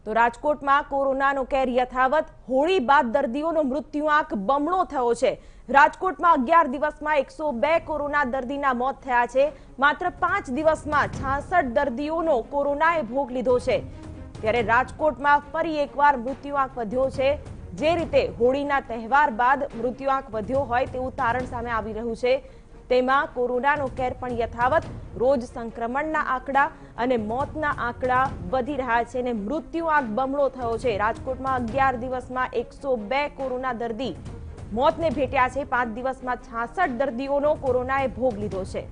તો રાજકોટમાં કોરોનાનો કેર યથાવત, હોળી બાદ દર્દીઓનો મૃત્યુઆંક બમણો થયો છે। રાજકોટમાં 11 દિવસમાં 102 કોરોના દર્દીના મોત થયા છે। માત્ર 5 દિવસમાં 66 દર્દીઓનો કોરોનાએ ભોગ લીધો છે। ત્યારે રાજકોટમાં ફરી એકવાર મૃત્યુઆંક વધ્યો છે। જે રીતે હોળીના તહેવાર બાદ મૃત્યુઆંક વધ્યો હોય તેવું તારણ સામે આવી રહ્યું છે, તેમાં કોરોનાનો કેર પણ યથાવત। રોજ સંક્રમણના આંકડા અને મોતના આંકડા વધી રહ્યા છે અને મૃત્યુઆંક બમણો થયો છે। રાજકોટમાં 11 દિવસમાં 102 કોરોના દર્દી મોતને ભેટ્યા છે। 5 દિવસમાં 66 દર્દીઓનો કોરોનાએ ભોગ લીધો છે।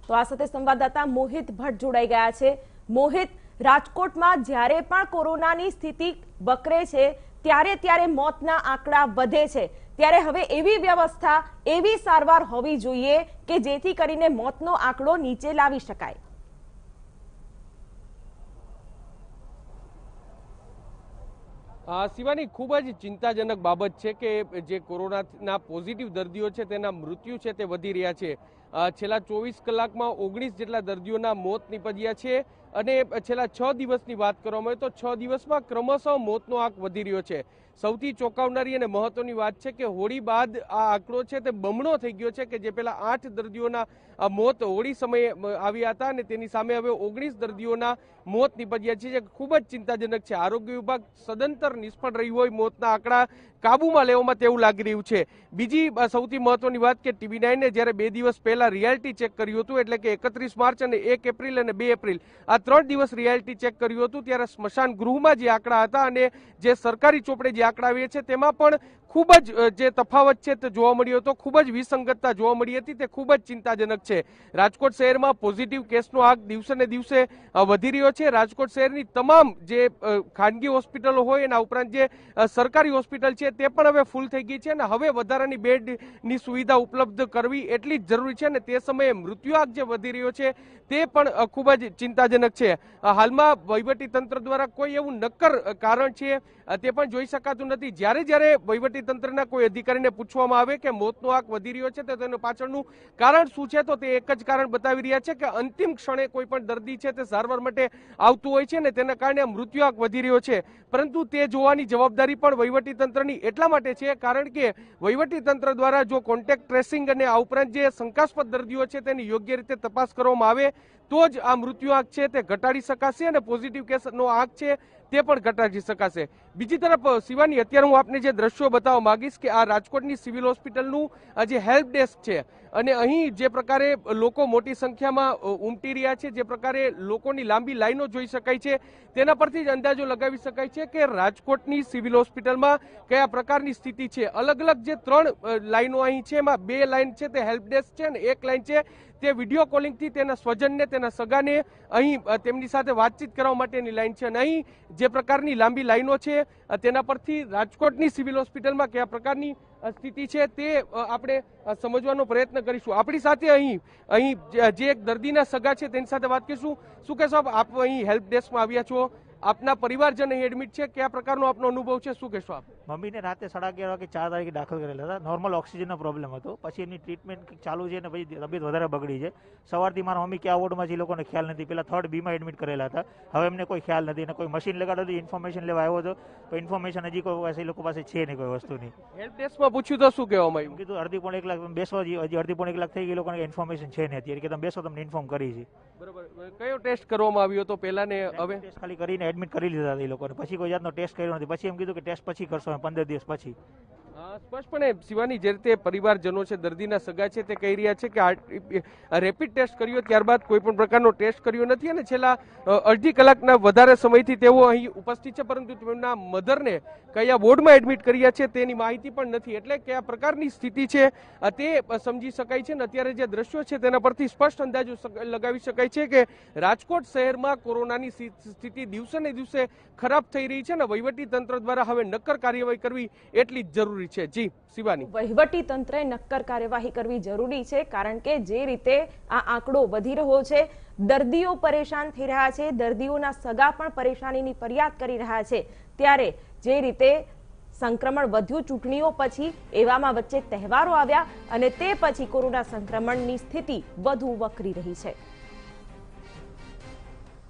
તો આ સાથે સંવાદદાતા મોહિત ભટ્ટ જોડાઈ ગયા છે। મોહિત, રાજકોટમાં જ્યારે પણ કોરોનાની સ્થિતિ વકરે છે ત્યારે મોતના આંકડા વધે છે, ત્યારે હવે એવી વ્યવસ્થા, એવી સારવાર હોવી જોઈએ કે જેથી કરીને મોતનો આંકડો નીચે લાવી શકાય। શિવાની, ખૂબ જ ચિંતાજનક બાબત છે કે જે કોરોનાના પોઝિટિવ દર્દીઓ છે તેના મૃત્યુ છે તે વધી રહ્યા છે। છેલ્લા 24 કલાકમાં 19 જેટલા દર્દીઓના મોત નીપજ્યા છે અને છેલ્લા 6 દિવસની વાત કરવામાં આવે તો 6 દિવસમાં ક્રમશઃ મોતનો આંક વધી રહ્યો છે। સૌથી ચોંકાવનારી અને મહત્વની વાત છે કે હોળી બાદ આ આંકડો છે તે બમણો થઈ ગયો છે કે જે પહેલા 8 દર્દીઓના મોત હોળી સમયે આવ્યા હતા અને તેની સામે હવે 19 દર્દીઓના મોત નીપજ્યા છે, જે ખૂબ જ ચિંતાજનક છે। આરોગ્ય વિભાગ સદંતર નિષ્ફળ રહ્યું હોય મોતના આંકડા કાબુમાં લેવામાં તેવું લાગી રહ્યું છે। બીજી સૌથી મહત્વની વાત કે TV9 જ્યારે 2 દિવસ પહેલા રિયાલિટી ચેક કર્યું હતું, એટલે કે 31 માર્ચ અને 1 એપ્રિલ અને 2 એપ્રિલ આ 3 દિવસ રિયાલિટી ચેક કર્યું હતું, ત્યારે સ્મશાન ગૃહમાં જે આંકડા હતા અને જે સરકારી ચોપડે જે આંકડા આવ્યા છે તેમાં પણ ખૂબ જ જે તફાવત છે તે જોવા મળ્યો હતો, ખૂબ જ વિસંગતતા જોવા મળી હતી, તે ખૂબ જ ચિંતાજનક છે। રાજકોટ શહેરમાં પોઝિટિવ કેસનો આંક દિવસે ને દિવસે વધી રહ્યો છે। રાજકોટ શહેરની તમામ જે ખાનગી હોસ્પિટલો હોય એના ઉપરાંત જે સરકારી હોસ્પિટલ છે તે પણ હવે ફૂલ થઈ ગઈ છે અને હવે વધારાની બેડની સુવિધા ઉપલબ્ધ કરવી એટલી જ જરૂરી છે અને તે સમયે મૃત્યુઆંક જે વધી રહ્યો છે તે પણ ખૂબ જ ચિંતાજનક છે। હાલમાં વહીવટી તંત્ર દ્વારા કોઈ એવું નક્કર કારણ છે તે પણ જોઈ શકાતું નથી। જ્યારે વહીવટી તંત્રના કોઈ અધિકારીને પૂછવામાં આવે કે મોતનો આંક વધી રહ્યો છે તો તેનું પાછળનું કારણ શું છે, તો તે એક જ કારણ બતાવી રહ્યા છે કે અંતિમ ક્ષણે કોઈ પણ દર્દી છે તે સારવાર માટે આવતું હોય છે ને તેના કારણે મૃત્યુઆંક વધી રહ્યો છે, પરંતુ તે જોવાની જવાબદારી પણ વહીવટી તંત્રની એટલા માટે છે કારણ કે વહીવટી તંત્ર દ્વારા જો કોન્ટેક્ટ ટ્રેસિંગ અને આ ઉપરાંત જે શંકાસ્પદ દર્દીઓ છે તેની યોગ્ય રીતે તપાસ કરવામાં આવે તો જ આ મૃત્યુઆંક છે તે ઘટાડી શકાશે અને પોઝિટિવ કેસનો આંક છે તે પણ ઘટાડી શકાશે। બીજી તરફ શિવાની, અત્યારે હું આપને જે દ્રશ્યો બતાવવા માંગીશ કે આ રાજકોટની સિવિલ હોસ્પિટલનું જે હેલ્પ ડેસ્ક છે અને અહીં જે પ્રકારે લોકો મોટી સંખ્યામાં ઉમટી રહ્યા છે, જે પ્રકારે લોકોની લાંબી લાઈનો જોઈ શકાય છે, તેના પરથી જ અંદાજો લગાવી શકાય છે કે રાજકોટની સિવિલ હોસ્પિટલમાં કયા પ્રકારની સ્થિતિ છે। અલગ અલગ જે 3 લાઈનો અહીં છે એમાં 2 લાઈન છે તે હેલ્પ ડેસ્ક છે અને 1 લાઈન છે તે વિડીયો કોલિંગથી તેના સ્વજનને, તેના સગાને અહીં તેમની સાથે વાતચીત કરવા માટેની લાઈન છે અને અહીં જે પ્રકારની લાંબી લાઈનો છે તેના પરથી રાજકોટની સિવિલ હોસ્પિટલમાં કયા પ્રકારની સ્થિતિ છે તે આપણે સમજવાનો પ્રયત્ન કરીશું। આપણી સાથે અહીં જે એક દર્દીના સગા છે તેની સાથે વાત કરીશું। શું કહેશો આપ અહીં હેલ્પ ડેસ્કમાં આવ્યા છો, આપના પરિવારજન અહીં એડમિટ છે, કયા પ્રકારનો આપનો અનુભવ છે, શું કહેશો આપ? મમ્મીને રાતે 11:30 વાગે 4 તારીખે દાખલ કરેલા હતા। નોર્મલ ઓક્સિજનનો પ્રોબ્લેમ હતો, પછી એમની ટ્રીટમેન્ટ ચાલુ છે અને પછી તબિયત વધારે બગડી છે। સવારથી મારા મમ્મી કયા વોર્ડમાં છે એ લોકોને ખ્યાલ નથી, પહેલાં 3rd B માં એડમિટ કરેલા હતા, હવે એમને કોઈ ખ્યાલ નથી અને કોઈ મશીન લગાડ્યું હતું, ઇન્ફોર્મેશન લેવા આવ્યો હતો, કોઈ ઇન્ફોર્મેશન હજી કોઈ પાસે એ લોકો પાસે છે નહીં કોઈ વસ્તુની। હેલ્પ ડેસ્કમાં પૂછ્યું તો શું કહેવામાં આવ્યું? કીધું અડધી પોણે 1 કલાક બેસવા, હજી અડધી પોણે 1 કલાક થઈ ગઈ, લોકોને ઇન્ફોર્મેશન છે નહીં અત્યારે, કે તમે બેસો તમને ઇન્ફોર્મ કરી છે। બરાબર, કયો ટેસ્ટ કરવામાં આવ્યો હતો પહેલા ને હવે? ટેસ્ટ ખાલી કરીને એડમિટ કરી લીધા હતા એ લોકોને, પછી કોઈ જાતનો ટેસ્ટ કર્યો નથી। પછી એમ કીધું કે ટેસ્ટ પછી કરશો 15 દિવસ પછી। સ્પષ્ટપણે શિવાની, જે રીતે પરિવારજનો છે, દર્દીના સગા છે તે કહી રહ્યા છે કે રેપિડ ટેસ્ટ કર્યો ત્યારબાદ કોઈ પણ પ્રકારનો ટેસ્ટ કર્યો નથી અને છેલ્લા અડધી કલાકના વધારે સમયથી તેઓ અહીં ઉપસ્થિત છે, પરંતુ તેમના મધરને કયા વોર્ડમાં એડમિટ કર્યા છે તેની માહિતી પણ નથી, એટલે કયા પ્રકારની સ્થિતિ છે તે સમજી શકાય છે અને અત્યારે જે દ્રશ્યો છે તેના પરથી સ્પષ્ટ અંદાજો લગાવી શકાય છે કે રાજકોટ શહેરમાં કોરોનાની સ્થિતિ દિવસે ને દિવસે ખરાબ થઈ રહી છે અને વહીવટી તંત્ર દ્વારા હવે નક્કર કાર્યવાહી કરવી એટલી જ જરૂરી છે। જી શિવાની, વહીવટી તંત્રે નક્કર કાર્યવાહી કરવી જરૂરી છે, કારણ કે જે રીતે આ આંકડો વધી રહ્યો છે, દર્દીઓ પરેશાન થઈ રહ્યા છે, દર્દીઓના સગા પણ પરેશાનીની ફરિયાદ કરી રહ્યા છે, ત્યારે જે રીતે સંક્રમણ વધ્યું ચૂંટણીઓ પછી, એવામાં વચ્ચે તહેવારો આવ્યા અને તે પછી કોરોના સંક્રમણની સ્થિતિ વધુ વકરી રહી છે।